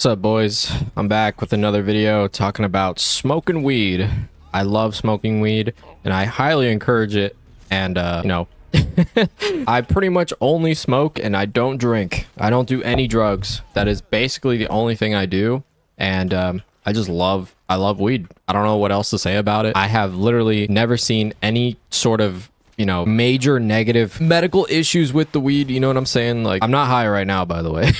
What's up, boys? I'm back with another video talking about smoking weed. I love smoking weed and I highly encourage it. And I pretty much only smoke and I don't drink. I don't do any drugs. That is basically the only thing I do. And I love weed. I don't know what else to say about it. I have literally never seen any sort of major negative medical issues with the weed. You know what I'm saying? Like, I'm not high right now, by the way.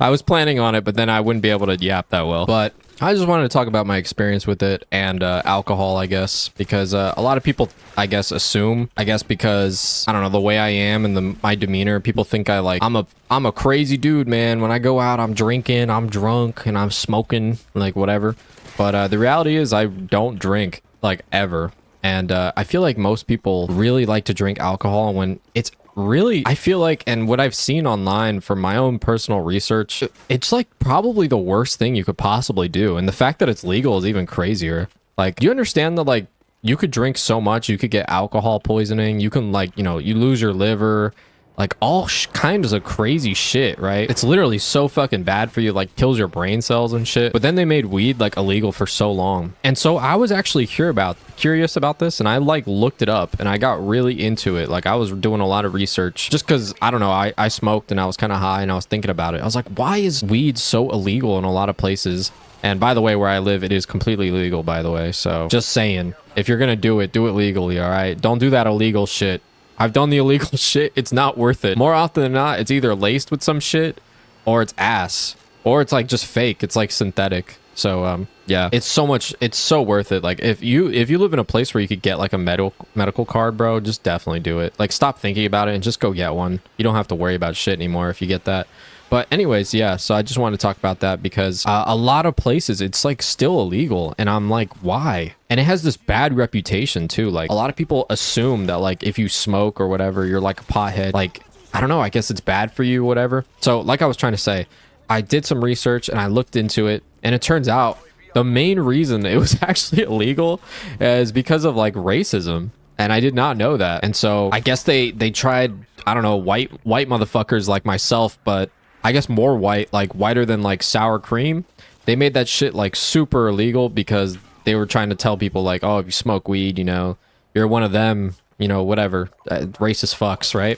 I was planning on it, but then I wouldn't be able to yap that well. But I just wanted to talk about my experience with it and alcohol, I guess, because a lot of people, I guess, assume, because I don't know, the way I am and my demeanor, people think I'm a crazy dude, man. When I go out, I'm drinking, I'm drunk, and I'm smoking, like whatever. But the reality is, I don't drink like ever. And I feel like most people really like to drink alcohol when it's really, I feel like, and what I've seen online from my own personal research, it's like probably the worst thing you could possibly do. And the fact that it's legal is even crazier. Like, do you understand that, like, you could drink so much, you could get alcohol poisoning, you can, like, you lose your liver, like all kinds of crazy shit, right? It's literally so fucking bad for you, like kills your brain cells and shit. But then they made weed like illegal for so long. And so I was actually curious about this, and I like looked it up and I got really into it. Like, I was doing a lot of research just because, I don't know, I smoked and I was kind of high and I was thinking about it. I was like, why is weed so illegal in a lot of places? And by the way, where I live, it is completely legal, by the way. So just saying, if you're gonna do it legally, all right? Don't do that illegal shit. I've done the illegal shit. It's not worth it. More often than not, it's either laced with some shit or it's ass or it's like just fake. It's like synthetic. So yeah, it's so worth it. Like, if you live in a place where you could get like a medical card, bro, just definitely do it. Like, stop thinking about it and just go get one. You don't have to worry about shit anymore if you get that. But anyways, yeah, so I just wanted to talk about that because a lot of places it's like still illegal, and I'm like, why? And it has this bad reputation too. Like, a lot of people assume that, like, if you smoke or whatever, you're like a pothead. Like, I don't know, I guess it's bad for you, whatever. So like I was trying to say, I did some research and I looked into it, and it turns out the main reason it was actually illegal is because of like racism. And I did not know that. And so I guess they tried, I don't know, white motherfuckers like myself, but I guess more white, like whiter than like sour cream. They made that shit like super illegal because they were trying to tell people like, oh, if you smoke weed, you're one of them, whatever, racist fucks, right?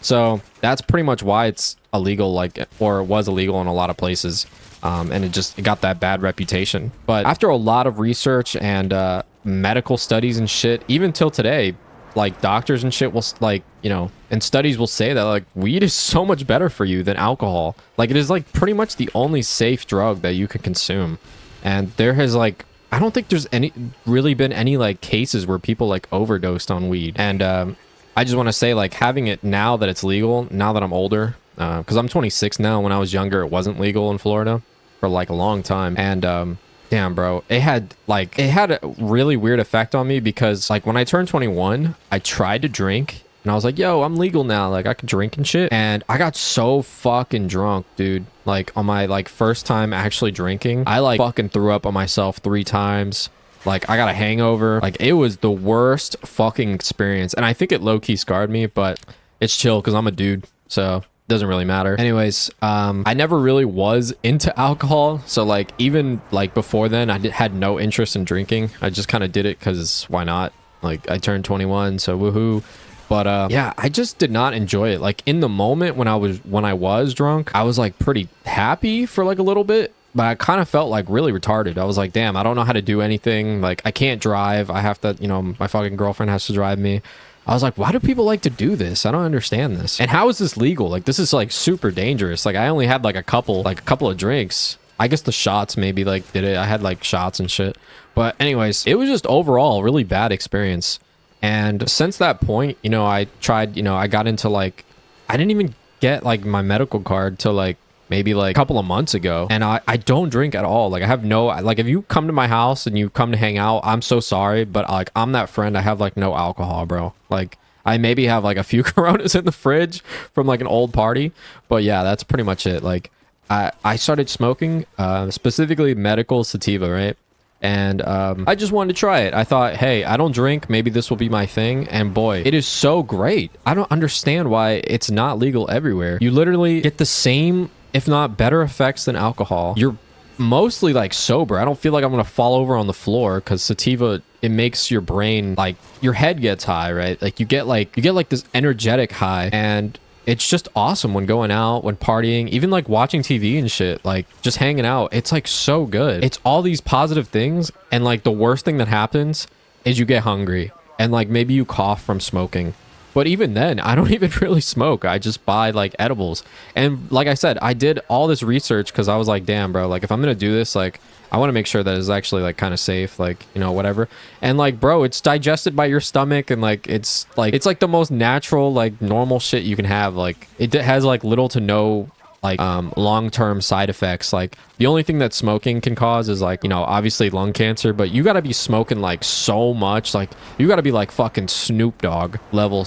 So that's pretty much why it's illegal, like, or it was illegal in a lot of places. And it got that bad reputation. But after a lot of research and medical studies and shit, even till today, like, doctors and shit will, like, and studies will say that, like, weed is so much better for you than alcohol. Like, it is like pretty much the only safe drug that you can consume. And there has, like, I don't think there's really been any like cases where people like overdosed on weed. And I just want to say, like, having it now that it's legal, now that I'm older, because I'm 26 now. When I was younger, it wasn't legal in Florida for like a long time. And damn, bro, it had a really weird effect on me because, like, when I turned 21, I tried to drink and I was like, yo, I'm legal now, like, I can drink and shit. And I got so fucking drunk, dude. Like, on my like first time actually drinking, I like fucking threw up on myself 3 times. Like, I got a hangover. Like, it was the worst fucking experience. And I think it low-key scarred me, but it's chill because I'm a dude, so doesn't really matter. Anyways, I never really was into alcohol, so like even like before then I had no interest in drinking. I just kind of did it because why not? Like, I turned 21, so woohoo. But yeah, I just did not enjoy it. Like, in the moment when I was drunk, I was like pretty happy for like a little bit, but I kind of felt like really retarded. I was like, damn, I don't know how to do anything. Like, I can't drive. I have to, my fucking girlfriend has to drive me. I was like, why do people like to do this? I don't understand this. And how is this legal? Like, this is like super dangerous. Like, I only had like a couple of drinks. I guess the shots maybe like did it. I had like shots and shit. But anyways, it was just overall a really bad experience. And since that point, I tried, I got into like, I didn't even get like my medical card till like maybe like a couple of months ago. And I don't drink at all. Like, I have no, like, if you come to my house and you come to hang out, I'm so sorry, but like, I'm that friend. I have like no alcohol, bro. Like, I maybe have like a few Coronas in the fridge from like an old party, but yeah, that's pretty much it. Like, I started smoking, specifically medical sativa, right? And I just wanted to try it. I thought, hey, I don't drink, maybe this will be my thing. And boy, it is so great. I don't understand why it's not legal everywhere. You literally get the same if not better effects than alcohol. You're mostly like sober. I don't feel like I'm gonna fall over on the floor because sativa, it makes your brain, like your head gets high, right? Like you get like this energetic high, and it's just awesome when going out, when partying, even like watching TV and shit, like just hanging out. It's like so good. It's all these positive things, and like the worst thing that happens is you get hungry and like maybe you cough from smoking. But even then, I don't even really smoke. I just buy like edibles. And like I said, I did all this research because I was like, damn, bro, like if I'm going to do this, like I want to make sure that it's actually like kind of safe, like, you know, whatever. And like, bro, it's digested by your stomach, and like it's like the most natural, like normal shit you can have. Like it has like little to no like long-term side effects. Like the only thing that smoking can cause is like, you know, obviously lung cancer, but you got to be smoking like so much, like you got to be like fucking Snoop Dogg level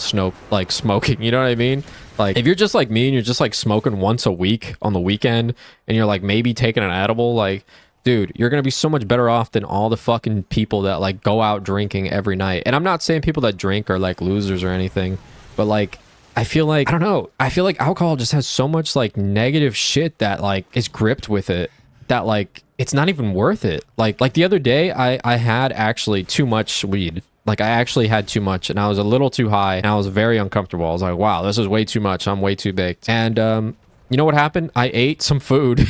like smoking, you know what I mean? Like if you're just like me and you're just like smoking once a week on the weekend, and you're like maybe taking an edible, like dude, you're gonna be so much better off than all the fucking people that like go out drinking every night. And I'm not saying people that drink are like losers or anything, but like I feel like, I don't know, I feel like alcohol just has so much like negative shit that like is gripped with it, that like it's not even worth it. Like the other day I had actually too much weed. Like I actually had too much, and I was a little too high, and I was very uncomfortable. I was like, wow, this is way too much. I'm way too baked. And you know what happened? I ate some food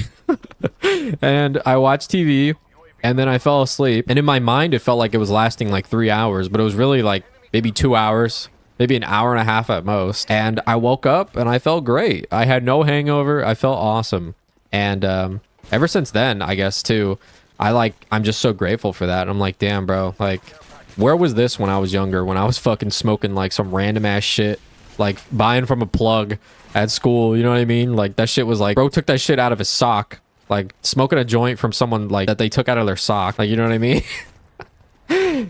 and I watched TV, and then I fell asleep. And in my mind, it felt like it was lasting like 3 hours, but it was really like maybe 2 hours. Maybe an hour and a half at most. And I woke up and I felt great. I had no hangover. I felt awesome. And ever since then, I guess too, I'm just so grateful for that. I'm like, damn, bro, like where was this when I was younger, when I was fucking smoking like some random ass shit, like buying from a plug at school, you know what I mean? Like that shit was like, bro took that shit out of his sock, like smoking a joint from someone like that they took out of their sock, like, you know what I mean?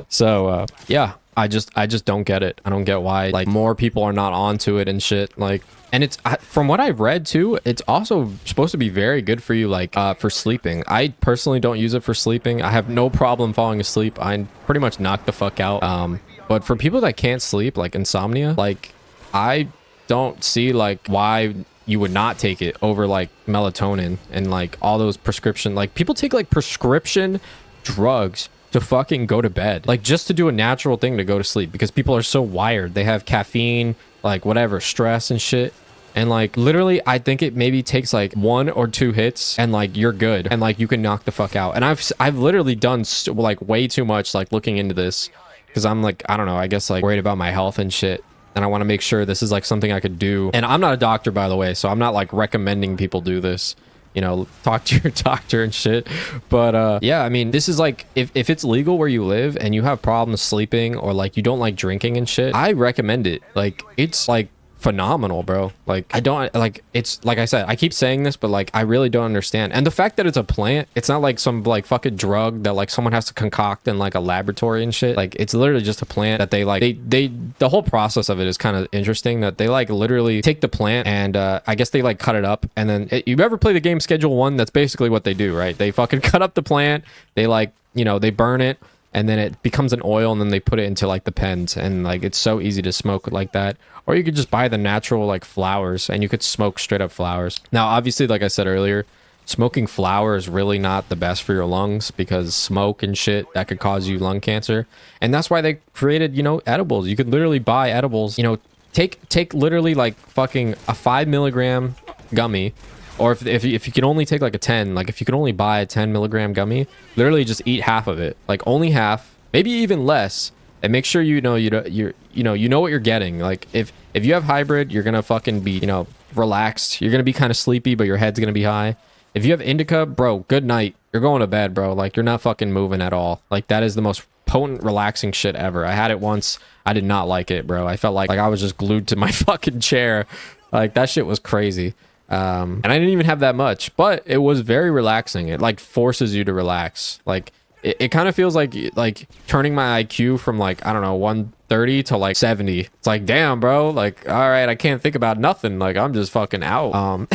So yeah, I just don't get it. I don't get why like more people are not onto it and shit. Like, and it's from what I've read too, it's also supposed to be very good for you, like for sleeping. I personally don't use it for sleeping. I have no problem falling asleep. I pretty much knock the fuck out. But for people that can't sleep, like insomnia, like I don't see like why you would not take it over like melatonin and like all those prescription, like people take like prescription drugs to fucking go to bed, like just to do a natural thing to go to sleep, because people are so wired. They have caffeine, like whatever, stress and shit. And like literally I think it maybe takes like 1 or 2 hits and like you're good, and like you can knock the fuck out. And I've literally done like way too much like looking into this, because I'm like, I don't know, I guess like worried about my health and shit, and I want to make sure this is like something I could do. And I'm not a doctor, by the way, so I'm not like recommending people do this, you know, talk to your doctor and shit. But yeah, I mean, this is like, if it's legal where you live and you have problems sleeping, or like you don't like drinking and shit, I recommend it. Like it's like phenomenal, bro. Like I don't like, it's like I said, I keep saying this, but like I really don't understand. And the fact that it's a plant, it's not like some like fucking drug that like someone has to concoct in like a laboratory and shit. Like it's literally just a plant that they like, the whole process of it is kind of interesting, that they like literally take the plant and I guess they like cut it up, and then you ever play the game Schedule 1? That's basically what they do, right? They fucking cut up the plant, they like, you know, they burn it, and then it becomes an oil, and then they put it into like the pens, and like it's so easy to smoke like that. Or you could just buy the natural like flowers, and you could smoke straight up flowers. Now obviously, like I said earlier, smoking flower is really not the best for your lungs, because smoke and shit, that could cause you lung cancer. And that's why they created, you know, edibles. You could literally buy edibles, you know, take literally like fucking a 5 milligram gummy. Or if you can only take like a 10, like if you can only buy a 10 milligram gummy, literally just eat half of it, like only half, maybe even less, and make sure you know what you're getting. Like if you have hybrid, you're gonna fucking be, you know, relaxed. You're gonna be kind of sleepy, but your head's gonna be high. If you have indica, bro, good night. You're going to bed, bro. Like you're not fucking moving at all. Like that is the most potent, relaxing shit ever. I had it once. I did not like it, bro. I felt like I was just glued to my fucking chair. Like that shit was crazy. And I didn't even have that much, but it was very relaxing. It like forces you to relax. Like it kind of feels like turning my IQ from like, I don't know, 130 to like 70. It's like, damn, bro, like, all right, I can't think about nothing. Like I'm just fucking out.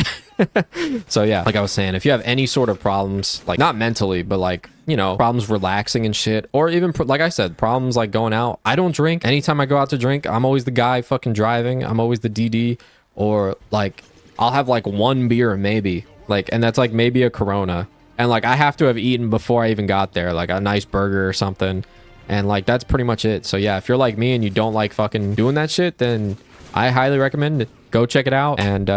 So yeah, like I was saying, if you have any sort of problems, like not mentally, but like, you know, problems relaxing and shit, or even like I said, problems like going out. I don't drink. Anytime I go out to drink, I'm always the guy fucking driving. I'm always the DD, or like I'll have like 1 beer maybe, Like, and that's like maybe a Corona. And like I have to have eaten before I even got there, like a nice burger or something. And like that's pretty much it. So yeah, if you're like me and you don't like fucking doing that shit, then I highly recommend it. Go check it out. And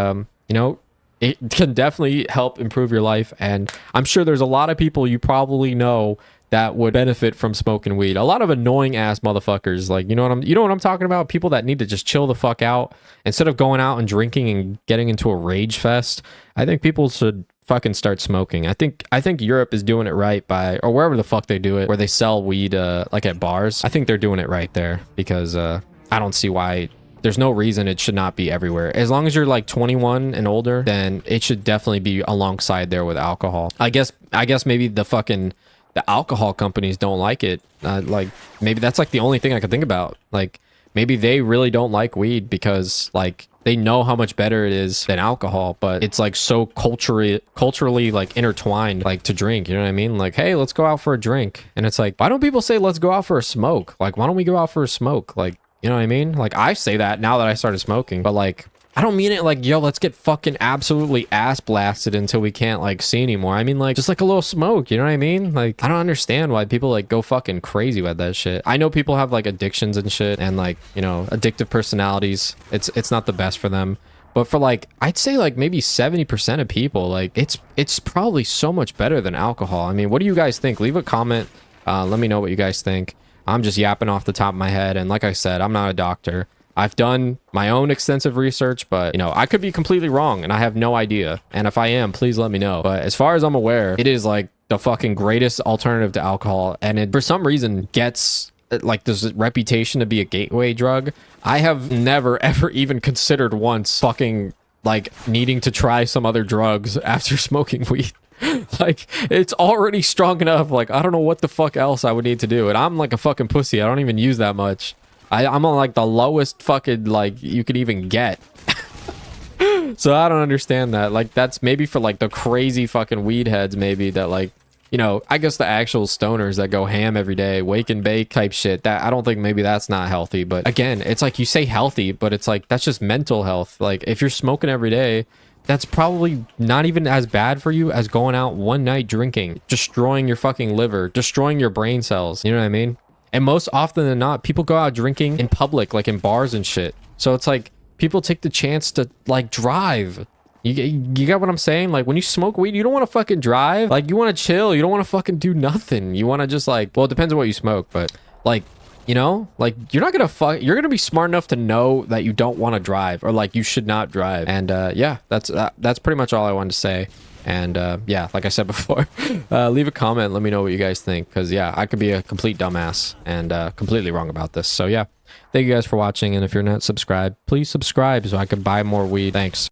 you know, it can definitely help improve your life. And I'm sure there's a lot of people you probably know that would benefit from smoking weed. A lot of annoying ass motherfuckers, like, you know what I'm talking about? People that need to just chill the fuck out instead of going out and drinking and getting into a rage fest. I think people should fucking start smoking. I think Europe is doing it right by, or wherever the fuck they do it, where they sell weed like at bars. I think they're doing it right there because I don't see why. There's no reason it should not be everywhere. As long as you're like 21 and older, then it should definitely be alongside there with alcohol. I guess maybe the alcohol companies don't like it. Like maybe that's like the only thing I could think about. Like maybe they really don't like weed because like they know how much better it is than alcohol, but it's like so culturally like intertwined, like to drink, you know what I mean? Like, hey, let's go out for a drink. And it's like, why don't people say, let's go out for a smoke? Like, why don't we go out for a smoke? Like, you know what I mean? Like I say that now that I started smoking, but like, I don't mean it like, yo, let's get fucking absolutely ass blasted until we can't like see anymore. I mean like just like a little smoke, you know what I mean? Like I don't understand why people like go fucking crazy with that shit. I know people have like addictions and shit and like, you know, addictive personalities. It's not the best for them. But for like, I'd say like maybe 70% of people, like it's probably so much better than alcohol. I mean, what do you guys think? Leave a comment. Let me know what you guys think. I'm just yapping off the top of my head. And like I said, I'm not a doctor. I've done my own extensive research, but you know, I could be completely wrong and I have no idea. And if I am, please let me know. But as far as I'm aware, it is like the fucking greatest alternative to alcohol. And it, for some reason, gets like this reputation to be a gateway drug. I have never ever even considered once fucking like needing to try some other drugs after smoking weed. Like it's already strong enough. Like I don't know what the fuck else I would need to do. And I'm like a fucking pussy. I don't even use that much. I'm on like the lowest fucking like you could even get. So I don't understand that. Like that's maybe for like the crazy fucking weed heads maybe that like, you know, I guess the actual stoners that go ham every day, wake and bake type shit, that I don't think maybe that's not healthy. But again, it's like you say healthy, but it's like that's just mental health. Like if you're smoking every day, that's probably not even as bad for you as going out one night drinking, destroying your fucking liver, destroying your brain cells. You know what I mean? And most often than not, people go out drinking in public, like in bars and shit. So it's like people take the chance to like drive. You get what I'm saying? Like when you smoke weed, you don't want to fucking drive. Like you want to chill. You don't want to fucking do nothing. You want to just like, well, it depends on what you smoke, but like, you know, like you're not gonna you're gonna be smart enough to know that you don't want to drive or like you should not drive. And yeah, that's pretty much all I wanted to say. And yeah, like I said before, leave a comment. Let me know what you guys think. Because yeah, I could be a complete dumbass and completely wrong about this. So yeah, thank you guys for watching. And if you're not subscribed, please subscribe so I can buy more weed. Thanks.